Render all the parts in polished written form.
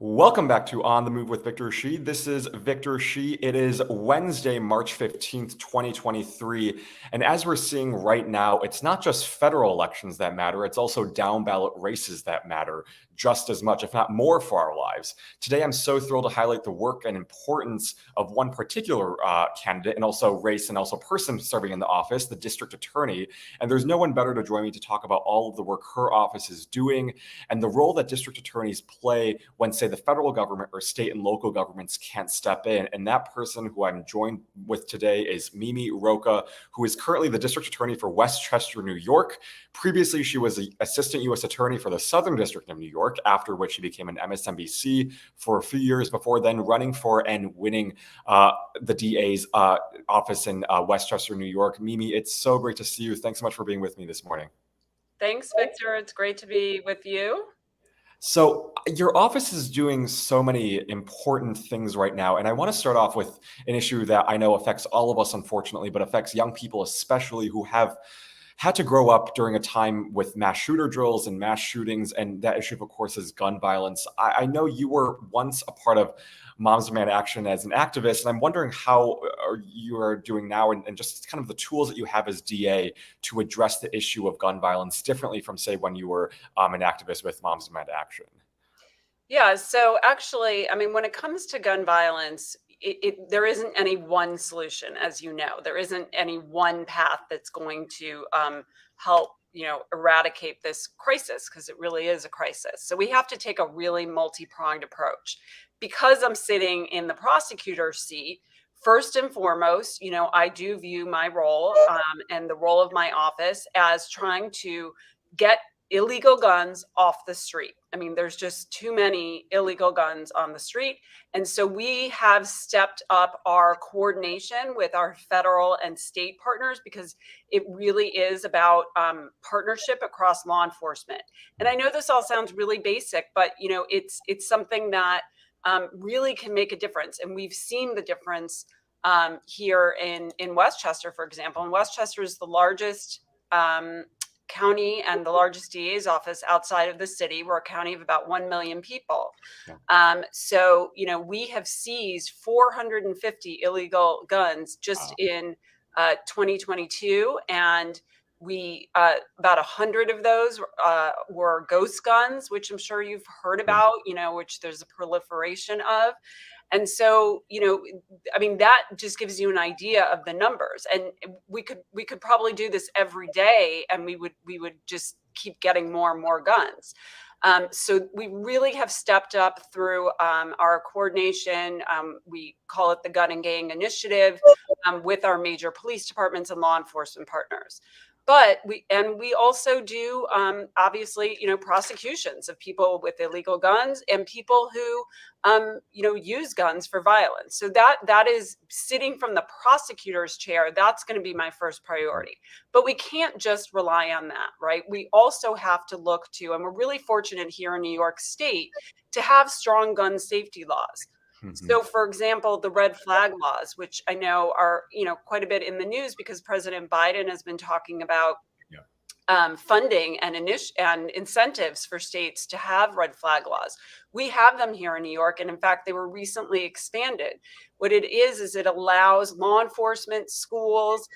Welcome back to On the Move with Victor Shi. This is Victor Shi. It is Wednesday, March 15th, 2023. And as we're seeing right now, it's not just federal elections that matter, it's also down ballot races that matter just as much, if not more, for our lives. Today, I'm so thrilled to highlight the work and importance of one particular candidate and also race and also person serving in the office, the district attorney. And there's no one better to join me to talk about all of the work her office is doing and the role that district attorneys play when, say, the federal government or state and local governments can't step in. And that person who I'm joined with today is Mimi Rocah, who is currently the district attorney for Westchester, New York. Previously, she was the assistant U.S. attorney for the Southern District of New York, after which she became an MSNBC for a few years before then running for and winning the DA's office in Westchester, New York. Mimi, it's so great to see you. Thanks so much for being with me this morning. Thanks, Victor. It's great to be with you. So, your office is doing so many important things right now. And I want to start off with an issue that I know affects all of us, unfortunately, but affects young people, especially who have had to grow up during a time with mass shooter drills and mass shootings. And that issue, of course, is gun violence. I know you were once a part of Moms Demand Action as an activist, and I'm wondering how you are doing now and just kind of the tools that you have as DA to address the issue of gun violence differently from, say, when you were an activist with Moms Demand Action. Yeah, so actually, I mean, when it comes to gun violence, there isn't any one solution, as you know. There isn't any one path that's going to help, eradicate this crisis, because it really is a crisis. So we have to take a really multi-pronged approach. Because I'm sitting in the prosecutor's seat, first and foremost, I do view my role and the role of my office as trying to get illegal guns off the street. I mean, there's just too many illegal guns on the street. And so we have stepped up our coordination with our federal and state partners, because it really is about partnership across law enforcement. And I know this all sounds really basic, but it's something that really can make a difference. And we've seen the difference here in Westchester, for example. And Westchester is the largest county and the largest DA's office outside of the city. We're a county of about 1 million people. Yeah. So, we have seized 450 illegal guns just in 2022. And we about 100 of those were ghost guns, which I'm sure you've heard about, which there's a proliferation of. And so, I mean, that just gives you an idea of the numbers. And we could probably do this every day, and we would just keep getting more and more guns. So we really have stepped up through our coordination. We call it the Gun and Gang Initiative, with our major police departments and law enforcement partners. But we also do obviously, prosecutions of people with illegal guns and people who use guns for violence. So that is sitting from the prosecutor's chair. That's going to be my first priority. But we can't just rely on that, right? We also have to look to, and we're really fortunate here in New York State to have strong gun safety laws. So, for example, the red flag laws, which I know are, quite a bit in the news because President Biden has been talking about funding and incentives for states to have red flag laws. We have them here in New York, and in fact, they were recently expanded. What it is it allows law enforcement, schools,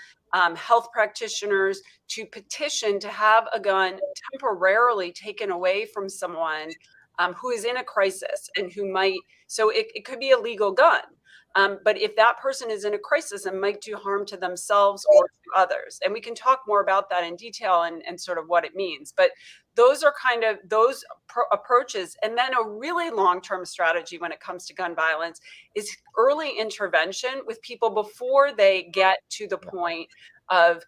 health practitioners to petition to have a gun temporarily taken away from someone who is in a crisis and who might, so it could be a legal gun. But if that person is in a crisis and might do harm to themselves or to others, and we can talk more about that in detail and sort of what it means. But those are kind of those approaches. And then a really long-term strategy when it comes to gun violence is early intervention with people before they get to the point of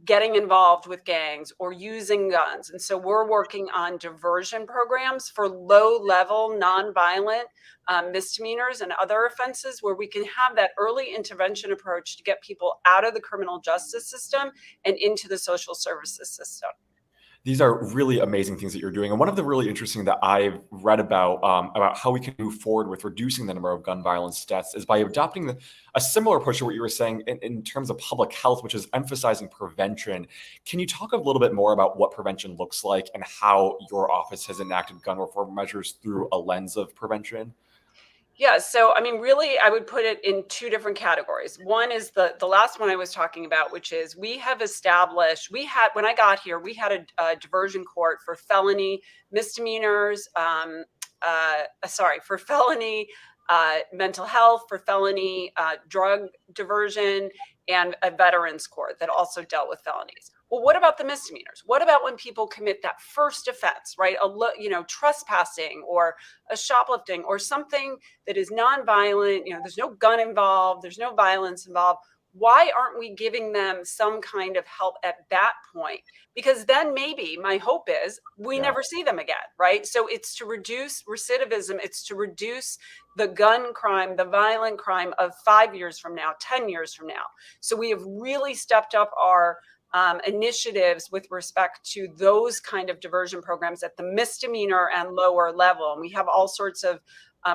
getting involved with gangs or using guns. And so we're working on diversion programs for low-level, nonviolent misdemeanors and other offenses, where we can have that early intervention approach to get people out of the criminal justice system and into the social services system. These are really amazing things that you're doing. And one of the really interesting that I've read about how we can move forward with reducing the number of gun violence deaths is by adopting a similar approach to what you were saying in terms of public health, which is emphasizing prevention. Can you talk a little bit more about what prevention looks like and how your office has enacted gun reform measures through a lens of prevention? Yeah, so I mean, really, I would put it in two different categories. One is the last one I was talking about, which is we have established. We had when I got here, we had a diversion court for felony misdemeanors. For felony mental health, for felony drug diversion, and a veterans court that also dealt with felonies. Well, what about the misdemeanors? What about when people commit that first offense, right? Trespassing or a shoplifting or something that is nonviolent, there's no gun involved, there's no violence involved. Why aren't we giving them some kind of help at that point? Because then maybe my hope is we Yeah. never see them again, right? So it's to reduce recidivism, it's to reduce the gun crime, the violent crime of 5 years from now, 10 years from now. So we have really stepped up our initiatives with respect to those kind of diversion programs at the misdemeanor and lower level. And we have all sorts of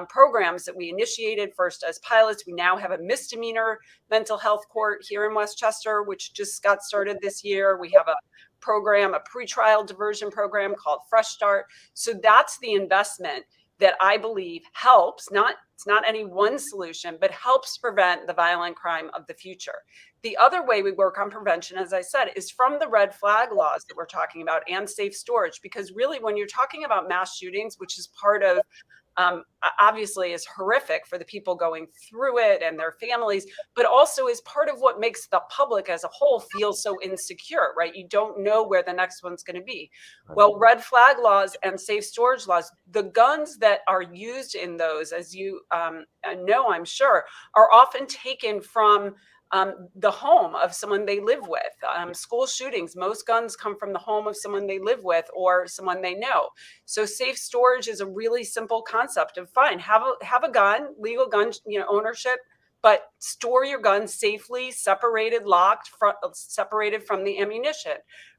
programs that we initiated first as pilots. We now have a misdemeanor mental health court here in Westchester, which just got started this year. We have a program, a pretrial diversion program called Fresh Start. So that's the investment that I believe helps, it's not any one solution, but helps prevent the violent crime of the future. The other way we work on prevention, as I said, is from the red flag laws that we're talking about and safe storage, because really when you're talking about mass shootings, which is part of obviously is horrific for the people going through it and their families, but also is part of what makes the public as a whole feel so insecure, right? You don't know where the next one's going to be. Well, red flag laws and safe storage laws, the guns that are used in those, as you know, I'm sure, are often taken from the home of someone they live with. School shootings, most guns come from the home of someone they live with or someone they know. So safe storage is a really simple concept of fine, have a gun, legal gun, ownership, but store your gun safely, separated, locked, separated from the ammunition.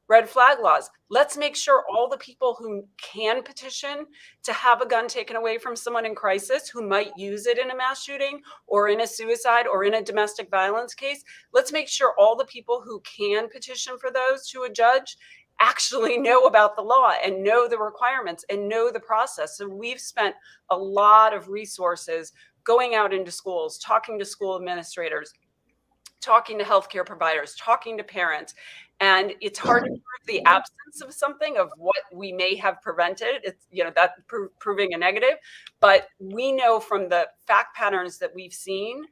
Red flag laws. Let's make sure all the people who can petition to have a gun taken away from someone in crisis who might use it in a mass shooting or in a suicide or in a domestic violence case, let's make sure all the people who can petition for those to a judge actually know about the law and know the requirements and know the process. So we've spent a lot of resources going out into schools, talking to school administrators, talking to healthcare providers, talking to parents. And it's hard to prove the absence of something of what we may have prevented. It's, that proving a negative. But we know from the fact patterns that we've seen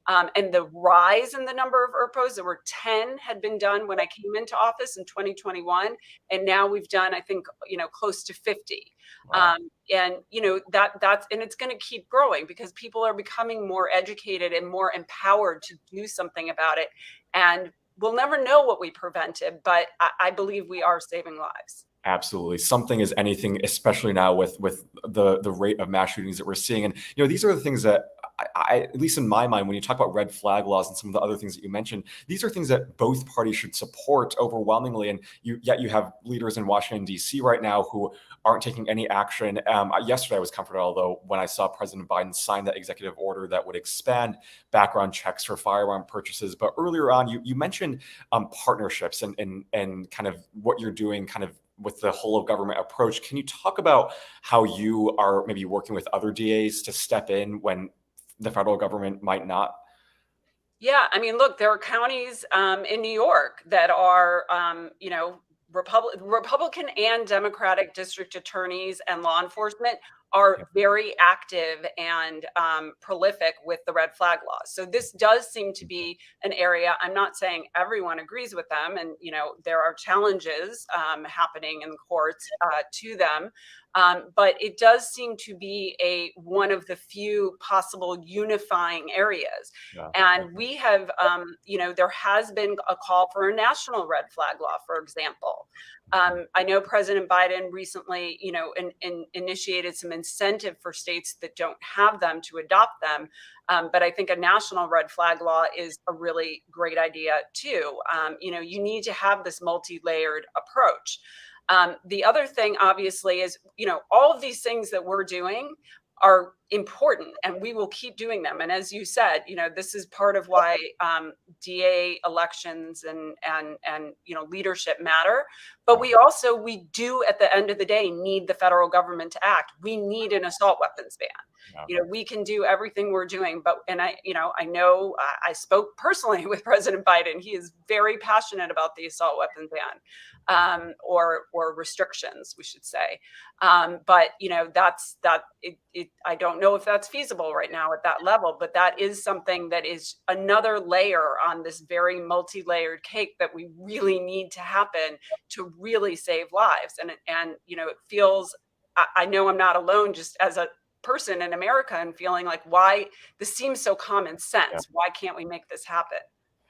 and the rise in the number of ERPOs, there were 10 had been done when I came into office in 2021. And now we've done, I think, close to 50. Wow. And and it's going to keep growing because people are becoming more educated and more empowered to do something about it. And we'll never know what we prevented, but I believe we are saving lives. Absolutely. Something is anything, especially now with the rate of mass shootings that we're seeing. And these are the things that at least in my mind, when you talk about red flag laws and some of the other things that you mentioned, these are things that both parties should support overwhelmingly. And yet you have leaders in Washington, D.C. right now who aren't taking any action. Yesterday, I was comforted, although, when I saw President Biden sign that executive order that would expand background checks for firearm purchases. But earlier on, you mentioned partnerships and kind of what you're doing kind of with the whole of government approach. Can you talk about how you are maybe working with other DAs to step in when the federal government might not? Yeah, I mean, look, there are counties in New York that are, Republican and Democratic district attorneys and law enforcement are very active and prolific with the red flag laws. So this does seem to be an area. I'm not saying everyone agrees with them, and there are challenges happening in the courts to them. But it does seem to be one of the few possible unifying areas. Yeah. And we have, there has been a call for a national red flag law, for example. I know President Biden recently, initiated some incentive for states that don't have them to adopt them. But I think a national red flag law is a really great idea too. You need to have this multi-layered approach. The other thing, obviously, is, all of these things that we're doing are important, and we will keep doing them. And as you said, this is part of why DA elections and leadership matter. But we do at the end of the day need the federal government to act. We need an assault weapons ban. We can do everything we're doing, and I know I spoke personally with President Biden. He is very passionate about the assault weapons ban, or restrictions, we should say. But I don't know if that's feasible right now at that level, but that is something that is another layer on this very multi-layered cake that we really need to happen to really save lives. And it feels, I know I'm not alone, just as a person in America, and feeling like, why this seems so common sense. Why can't we make this happen?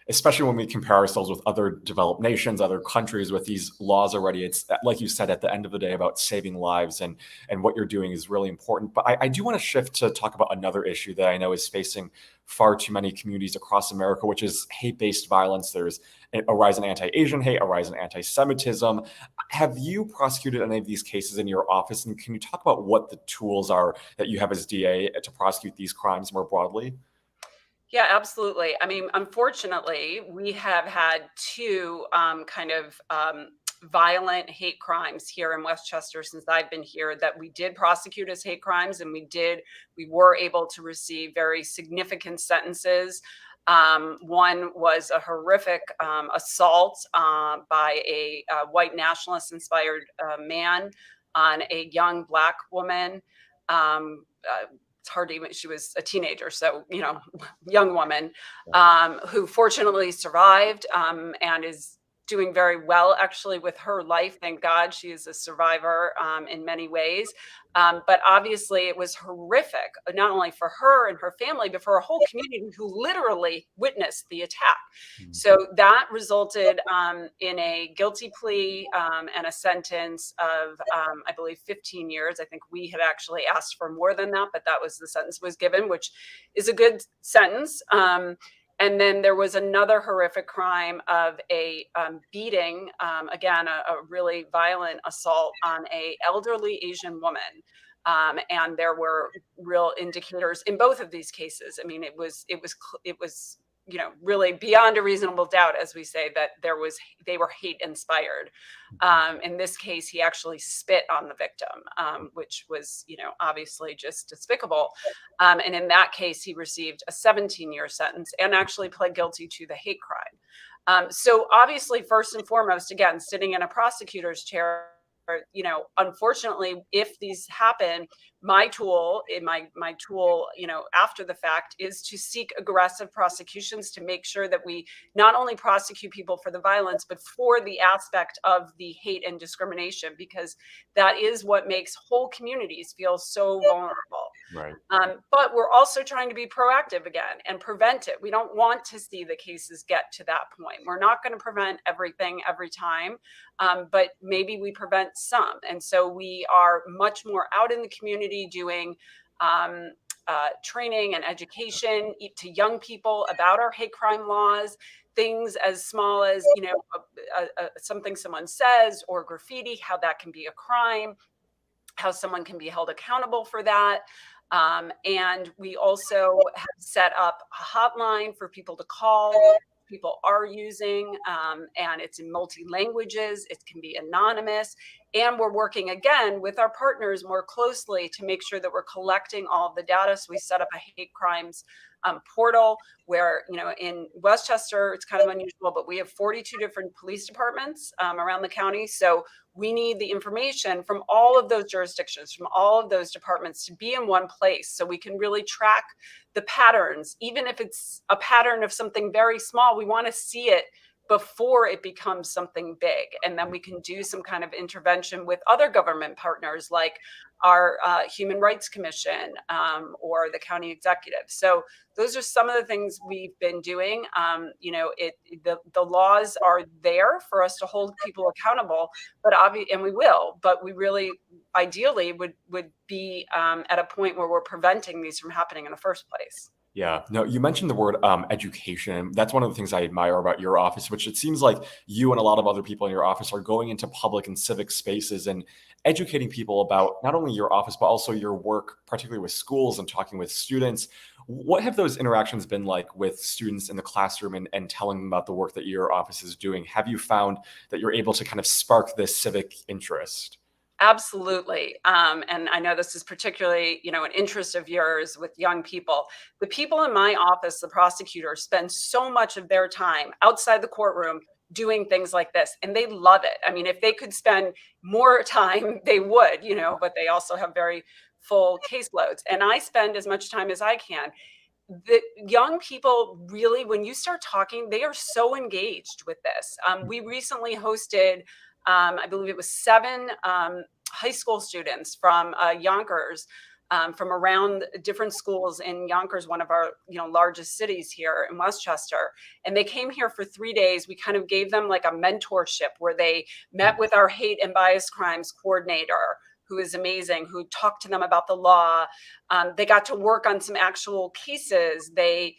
Especially when we compare ourselves with other developed nations, other countries with these laws already. It's like you said, at the end of the day, about saving lives, and what you're doing is really important. But I do want to shift to talk about another issue that I know is facing far too many communities across America, which is hate-based violence. There's a rise in anti-Asian hate, a rise in anti-Semitism. Have you prosecuted any of these cases in your office? And can you talk about what the tools are that you have as DA to prosecute these crimes more broadly? Yeah, absolutely. I mean, unfortunately, we have had two violent hate crimes here in Westchester since I've been here that we did prosecute as hate crimes, and we were able to receive very significant sentences. One was a horrific assault by a white nationalist-inspired man on a young Black woman. It's hard to even, she was a teenager, so, young woman, who fortunately survived, and is doing very well, actually, with her life. Thank God she is a survivor in many ways. But obviously it was horrific, not only for her and her family, but for a whole community who literally witnessed the attack. So that resulted in a guilty plea and a sentence of, I believe, 15 years. I think we had actually asked for more than that, but that was the sentence was given, which is a good sentence. And then there was another horrific crime of a beating, again, a really violent assault on a elderly Asian woman. And there were real indicators in both of these cases. I mean, it was really beyond a reasonable doubt, as we say, that they were hate inspired. In this case, he actually spit on the victim, which was, obviously just despicable. And in that case, he received a 17-year sentence and actually pled guilty to the hate crime. So obviously, first and foremost, again, sitting in a prosecutor's chair, unfortunately, if these happen, my tool, after the fact, is to seek aggressive prosecutions to make sure that we not only prosecute people for the violence, but for the aspect of the hate and discrimination, because that is what makes whole communities feel so vulnerable. Right. But we're also trying to be proactive again and prevent it. We don't want to see the cases get to that point. We're not going to prevent everything every time, but maybe we prevent some. And so we are much more out in the community doing training and education to young people about our hate crime laws. Things as small as, something someone says or graffiti, how that can be a crime, how someone can be held accountable for that. And we also have set up a hotline for people to call. People are using, and it's in multi-languages. It can be anonymous. And we're working again with our partners more closely to make sure that we're collecting all of the data. So we set up a hate crimes portal where, in Westchester, it's kind of unusual, but we have 42 different police departments around the county. So we need the information from all of those jurisdictions, from all of those departments, to be in one place so we can really track the patterns. Even if it's a pattern of something very small, we want to see it before it becomes something big. And then we can do some kind of intervention with other government partners like our Human Rights Commission or the county executive. So those are some of the things we've been doing. The laws are there for us to hold people accountable, and we will, but we really ideally would be at a point where we're preventing these from happening in the first place. Yeah, no, you mentioned the word education. That's one of the things I admire about your office, which it seems like you and a lot of other people in your office are going into public and civic spaces and educating people about not only your office, but also your work, particularly with schools and talking with students. What have those interactions been like with students in the classroom and telling them about the work that your office is doing? Have you found that you're able to kind of spark this civic interest? Absolutely. And I know this is particularly, an interest of yours with young people. The people in my office, the prosecutors, spend so much of their time outside the courtroom doing things like this, and they love it. I mean, if they could spend more time, they would, but they also have very full caseloads. And I spend as much time as I can. The young people really, when you start talking, they are so engaged with this. We recently hosted, I believe it was 7 high school students from Yonkers, from around different schools in Yonkers, one of our largest cities here in Westchester. And they came here for 3 days. We kind of gave them like a mentorship where they met with our hate and bias crimes coordinator, who is amazing, who talked to them about the law. They got to work on some actual cases. They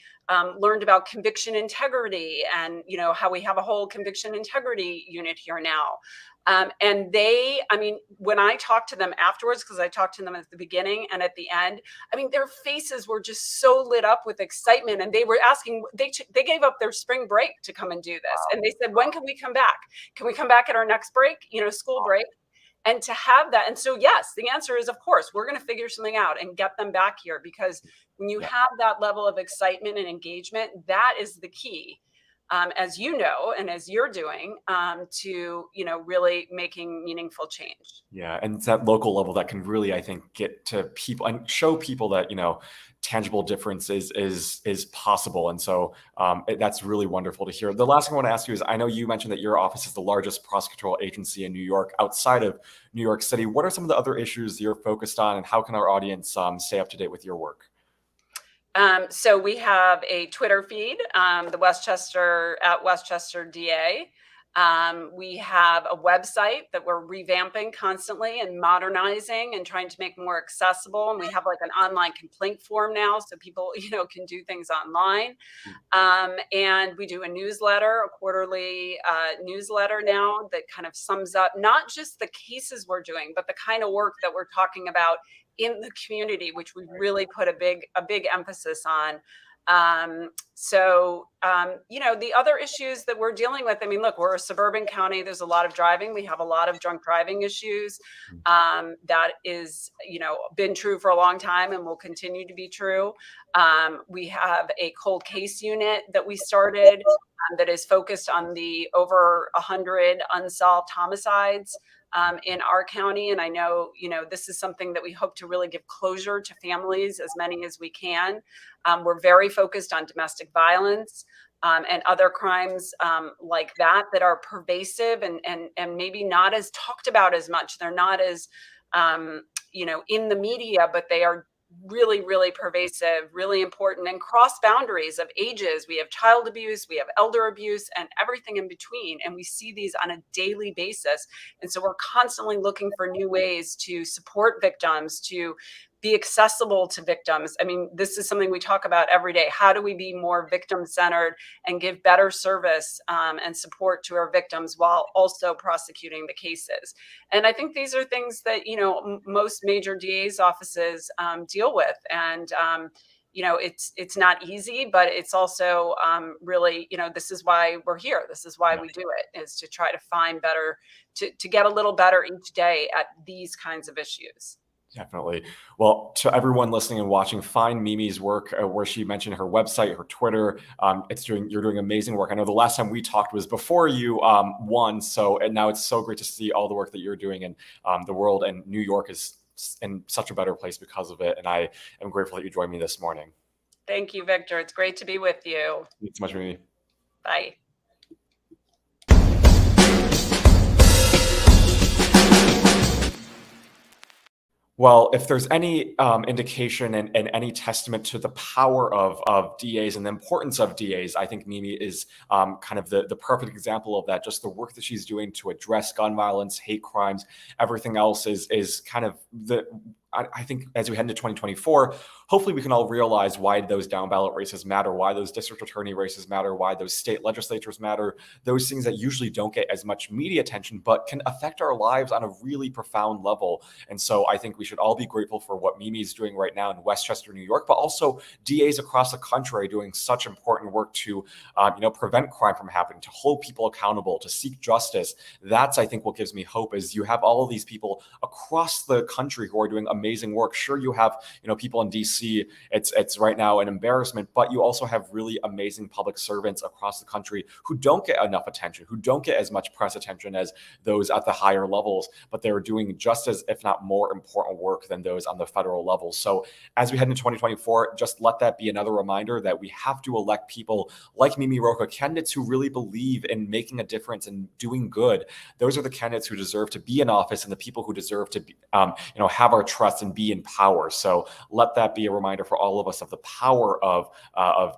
learned about conviction integrity, and how we have a whole conviction integrity unit here now. And I mean, when I talked to them afterwards, because I talked to them at the beginning and at the end, I mean, their faces were just so lit up with excitement, and they were asking. They gave up their spring break to come and do this, and they said, "When can we come back? Can we come back at our next break? School break?" And to have that, and so yes, the answer is, of course, we're going to figure something out and get them back here, because when you have that level of excitement and engagement, that is the key, as you know, and as you're doing, to really making meaningful change. Yeah, and it's that local level that can really, I think, get to people and show people that tangible difference is possible. And so that's really wonderful to hear. The last thing I want to ask you is, I know you mentioned that your office is the largest prosecutorial agency in New York outside of New York City. What are some of the other issues you're focused on, and how can our audience stay up to date with your work? So we have a Twitter feed, the Westchester at Westchester DA. We have a website that we're revamping constantly and modernizing and trying to make more accessible. And we have like an online complaint form now, so people, can do things online. And we do a newsletter, a quarterly newsletter now, that kind of sums up not just the cases we're doing, but the kind of work that we're talking about in the community, which we really put a big emphasis on. The other issues that we're dealing with, I mean, look, we're a suburban county. There's a lot of driving. We have a lot of drunk driving issues. That is, been true for a long time and will continue to be true. We have a cold case unit that we started, that is focused on the over 100 unsolved homicides in our county. And I know, this is something that we hope to really give closure to families, as many as we can. We're very focused on domestic violence and other crimes like that are pervasive and maybe not as talked about as much. They're not as, in the media, but they are really, really pervasive, really important, and cross boundaries of ages. We have child abuse, we have elder abuse, and everything in between. And we see these on a daily basis. And so we're constantly looking for new ways to support victims, to be accessible to victims. I mean, this is something we talk about every day. How do we be more victim centered and give better service and support to our victims while also prosecuting the cases? And I think these are things that, most major DA's offices deal with. And, it's not easy, but it's also really, this is why we're here. This is why we do it, is to try to find better, to get a little better each day at these kinds of issues. Definitely. Well, to everyone listening and watching, find Mimi's work, where she mentioned her website, her Twitter. You're doing amazing work. I know the last time we talked was before you won. And now it's so great to see all the work that you're doing, and the world and New York is in such a better place because of it. And I am grateful that you joined me this morning. Thank you, Victor. It's great to be with you. Thanks so much, Mimi. Bye. Well, if there's any indication and any testament to the power of DAs and the importance of DAs, I think Mimi is kind of the perfect example of that. Just the work that she's doing to address gun violence, hate crimes, everything else is kind of I think as we head into 2024, hopefully we can all realize why those down ballot races matter, why those district attorney races matter, why those state legislatures matter, those things that usually don't get as much media attention, but can affect our lives on a really profound level. And so I think we should all be grateful for what Mimi is doing right now in Westchester, New York, but also DAs across the country are doing such important work to, prevent crime from happening, to hold people accountable, to seek justice. That's, I think, what gives me hope is you have all of these people across the country who are doing amazing work. Sure, you have, people in DC. It's right now an embarrassment, but you also have really amazing public servants across the country who don't get enough attention, who don't get as much press attention as those at the higher levels, but they're doing just as, if not more important work than those on the federal level. So as we head into 2024, just let that be another reminder that we have to elect people like Mimi Rocah, candidates who really believe in making a difference and doing good. Those are the candidates who deserve to be in office and the people who deserve to be, have our trust and be in power. So let that be a reminder for all of us of the power of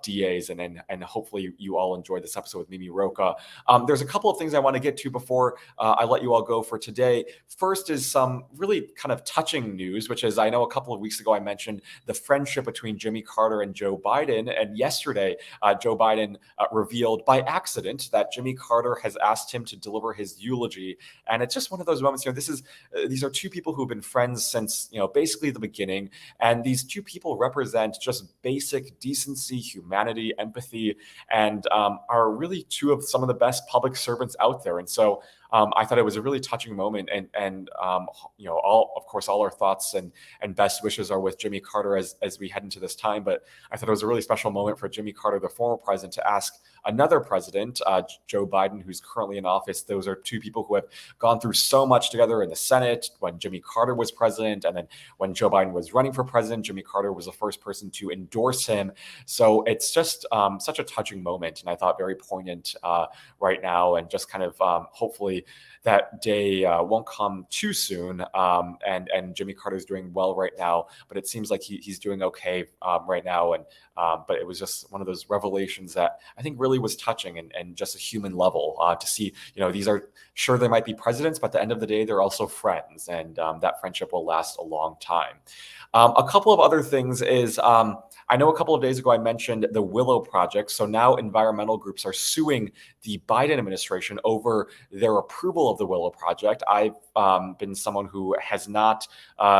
DAs. And hopefully you all enjoyed this episode with Mimi Rocah. There's a couple of things I want to get to before I let you all go for today. First is some really kind of touching news, which is I know a couple of weeks ago I mentioned the friendship between Jimmy Carter and Joe Biden. And yesterday, Joe Biden revealed by accident that Jimmy Carter has asked him to deliver his eulogy. And it's just one of those moments, these are two people who've been friends since, basically the beginning. And these two people represent just basic decency, humanity, empathy, and are really two of some of the best public servants out there. And so I thought it was a really touching moment, and all our thoughts and best wishes are with Jimmy Carter as we head into this time. But I thought it was a really special moment for Jimmy Carter, the former president, to ask another president, Joe Biden, who's currently in office. Those are two people who have gone through so much together in the Senate when Jimmy Carter was president, and then when Joe Biden was running for president, Jimmy Carter was the first person to endorse him. So it's just such a touching moment, and I thought very poignant right now, and just kind of hopefully that day won't come too soon. And Jimmy Carter's doing well right now, but it seems like he's doing okay right now. And but it was just one of those revelations that I think really was touching and just a human level to see. These are sure they might be presidents, but at the end of the day, they're also friends, and that friendship will last a long time. A couple of other things is I know a couple of days ago I mentioned the Willow Project. So now environmental groups are suing the Biden administration over their approval of the Willow Project. I've been someone who has not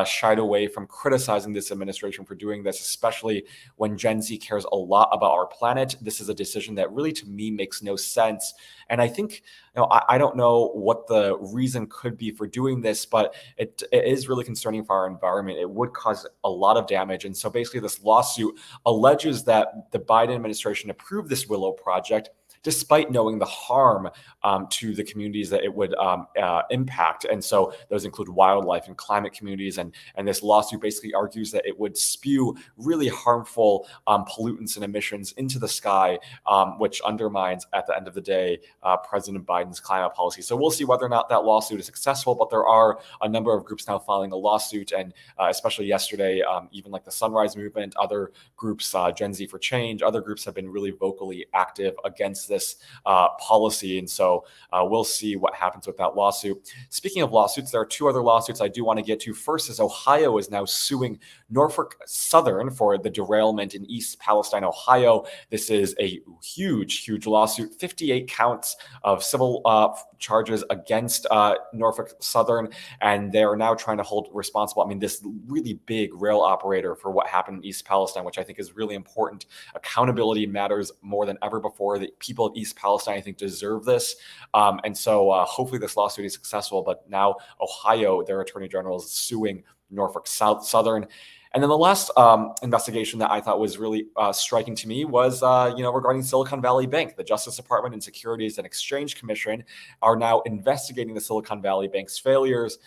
shied away from criticizing this administration for doing this, especially when Gen Z cares a lot about our planet. This is a decision that really, to me, makes no sense. And I think, I don't know what the reason could be for doing this, but it is really concerning for our environment. It would cause a lot of damage. And so basically this lawsuit alleges that the Biden administration approved this Willow Project despite knowing the harm to the communities that it would impact. And so those include wildlife and climate communities. And this lawsuit basically argues that it would spew really harmful pollutants and emissions into the sky, which undermines, at the end of the day, President Biden's climate policy. So we'll see whether or not that lawsuit is successful, but there are a number of groups now filing a lawsuit. And especially yesterday, even like the Sunrise Movement, other groups, Gen Z for Change, other groups have been really vocally active against this policy. And so we'll see what happens with that lawsuit. Speaking of lawsuits, there are two other lawsuits I do want to get to. First is Ohio is now suing Norfolk Southern for the derailment in East Palestine, Ohio. This is a huge lawsuit, 58 counts of civil charges against Norfolk Southern, and they are now trying to hold responsible, this really big rail operator, for what happened in East Palestine, which I think is really important. Accountability matters more than ever before. The people of East Palestine, I think, deserve this. And so hopefully this lawsuit is successful. But now Ohio, their attorney general, is suing Norfolk Southern. And then the last investigation that I thought was really striking to me was, regarding Silicon Valley Bank. The Justice Department and Securities and Exchange Commission are now investigating the Silicon Valley Bank's failures.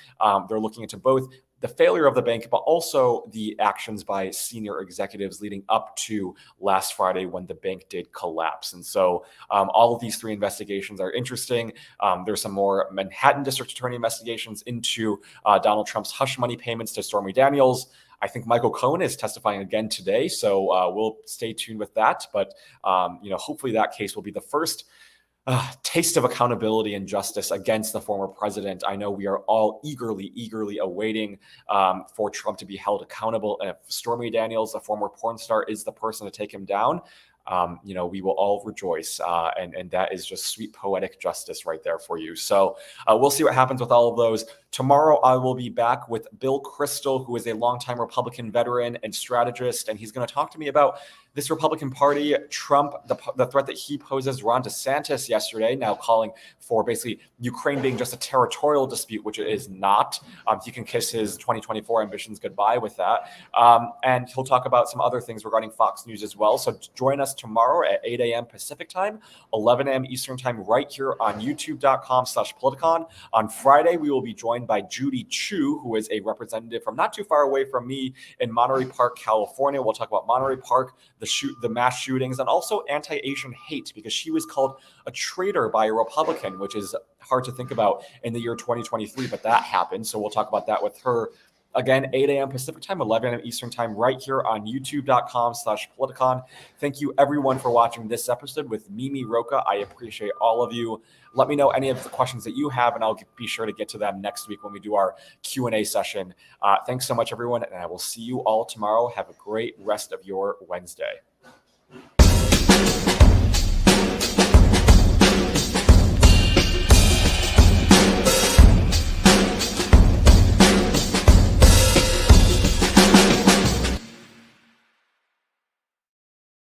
They're looking into both the failure of the bank, but also the actions by senior executives leading up to last Friday when the bank did collapse. And so all of these three investigations are interesting. There's some more Manhattan District Attorney investigations into Donald Trump's hush money payments to Stormy Daniels. I think Michael Cohen is testifying again today, so we'll stay tuned with that. But hopefully that case will be the first taste of accountability and justice against the former president. I know we are all eagerly awaiting for Trump to be held accountable. And if Stormy Daniels, a former porn star, is the person to take him down, we will all rejoice. And that is just sweet poetic justice right there for you. So we'll see what happens with all of those. Tomorrow, I will be back with Bill Kristol, who is a longtime Republican veteran and strategist. And he's going to talk to me about this Republican Party, Trump, the threat that he poses, Ron DeSantis yesterday, now calling for basically Ukraine being just a territorial dispute, which it is not. He can kiss his 2024 ambitions goodbye with that. And he'll talk about some other things regarding Fox News as well. So join us tomorrow at 8 a.m. Pacific time, 11 a.m. Eastern time, right here on youtube.com/Politicon. On Friday, we will be joined by Judy Chu, who is a representative from not too far away from me in Monterey Park, California. We'll talk about Monterey Park, the mass shootings, and also anti-Asian hate, because she was called a traitor by a Republican, which is hard to think about in the year 2023, but that happened. So we'll talk about that with her. Again, 8 a.m. Pacific time, 11 a.m. Eastern time, right here on youtube.com/Politicon. Thank you, everyone, for watching this episode with Mimi Rocah. I appreciate all of you. Let me know any of the questions that you have, and I'll be sure to get to them next week when we do our Q&A session. Thanks so much, everyone, and I will see you all tomorrow. Have a great rest of your Wednesday.